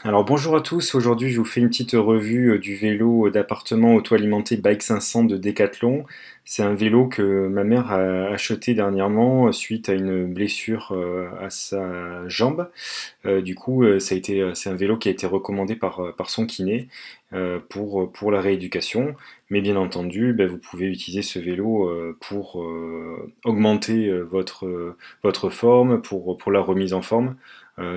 Alors bonjour à tous, aujourd'hui je vous fais une petite revue du vélo d'appartement auto-alimenté Bike 500 de Decathlon. C'est un vélo que ma mère a acheté dernièrement suite à une blessure à sa jambe. C'est un vélo qui a été recommandé par son kiné pour la rééducation. Mais bien entendu, ben, vous pouvez utiliser ce vélo pour augmenter votre forme, pour la remise en forme.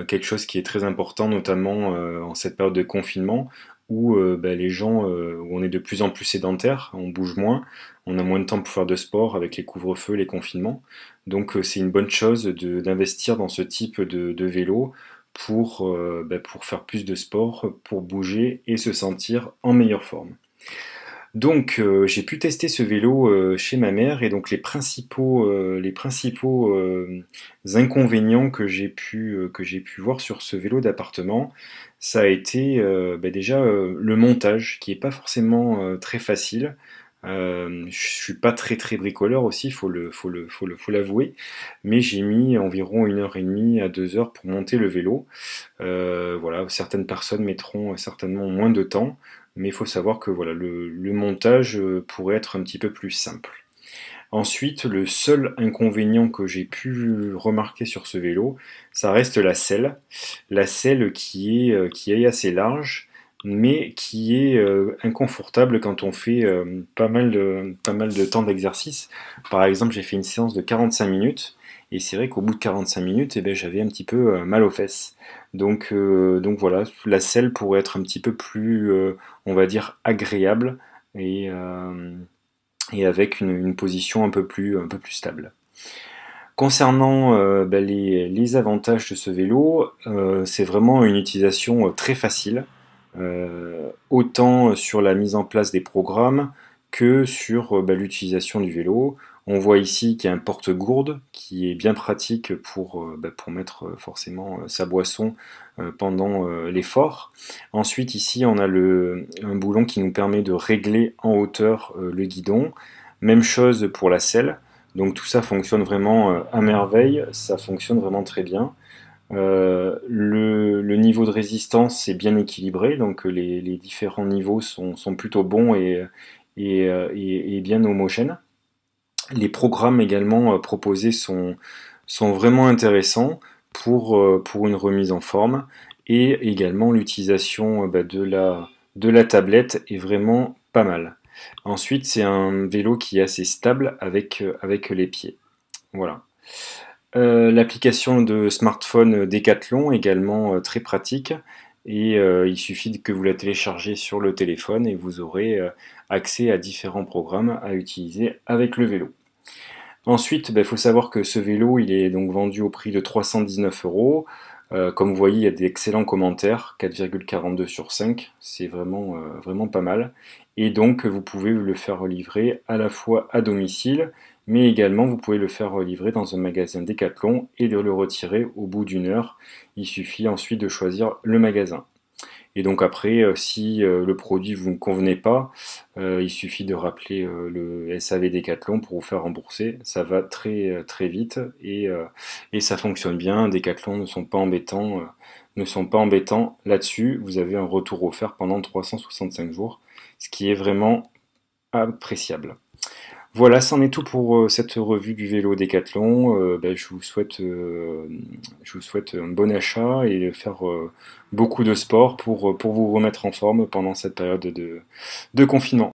Quelque chose qui est très important, notamment en cette période de confinement, où ben, les gens, où on est de plus en plus sédentaires, on bouge moins, on a moins de temps pour faire de sport avec les couvre-feux, les confinements. Donc c'est une bonne chose d'investir dans ce type de vélo pour faire plus de sport, pour bouger et se sentir en meilleure forme. Donc j'ai pu tester ce vélo chez ma mère et donc les principaux inconvénients que j'ai pu voir sur ce vélo d'appartement, ça a été déjà le montage qui est pas forcément très facile. Je suis pas très très bricoleur aussi, faut l'avouer, mais j'ai mis environ 1 heure et demie à 2 heures pour monter le vélo. Voilà, certaines personnes mettront certainement moins de temps, mais il faut savoir que voilà, le montage pourrait être un petit peu plus simple. Ensuite, le seul inconvénient que j'ai pu remarquer sur ce vélo, ça reste la selle. La selle qui est assez large, mais qui est inconfortable quand on fait pas mal de temps d'exercice. Par exemple, j'ai fait une séance de 45 minutes, et c'est vrai qu'au bout de 45 minutes, eh ben, j'avais un petit peu mal aux fesses. Donc voilà, la selle pourrait être un petit peu plus, on va dire, agréable, et, euh, et avec une position un peu plus stable. Concernant les avantages de ce vélo, c'est vraiment une utilisation très facile, autant sur la mise en place des programmes que sur l'utilisation du vélo. On voit ici qu'il y a un porte-gourde qui est bien pratique pour mettre forcément sa boisson pendant l'effort. Ensuite ici on a un boulon qui nous permet de régler en hauteur le guidon. Même chose pour la selle. Donc tout ça fonctionne vraiment à merveille, ça fonctionne vraiment très bien. Le niveau de résistance est bien équilibré, donc les différents niveaux sont plutôt bons et bien homogènes. Les programmes également proposés sont vraiment intéressants pour une remise en forme, et également l'utilisation de la tablette est vraiment pas mal. Ensuite, c'est un vélo qui est assez stable avec les pieds. Voilà. L'application de smartphone Decathlon également très pratique, et il suffit que vous la téléchargez sur le téléphone et vous aurez accès à différents programmes à utiliser avec le vélo. Ensuite, il faut savoir que ce vélo il est donc vendu au prix de 319 euros. Comme vous voyez, il y a d'excellents commentaires, 4,42 sur 5, c'est vraiment pas mal. Et donc, vous pouvez le faire livrer à la fois à domicile, mais également vous pouvez le faire livrer dans un magasin Decathlon et de le retirer au bout d'une heure. Il suffit ensuite de choisir le magasin. Et donc après, si le produit vous ne convenait pas, il suffit de rappeler le SAV Decathlon pour vous faire rembourser. Ça va très vite, et ça fonctionne bien. Decathlon ne sont pas embêtants là-dessus. Vous avez un retour offert pendant 365 jours, ce qui est vraiment appréciable. Voilà, c'en est tout pour cette revue du vélo Décathlon. Je vous souhaite un bon achat et de faire beaucoup de sport pour vous remettre en forme pendant cette période de confinement.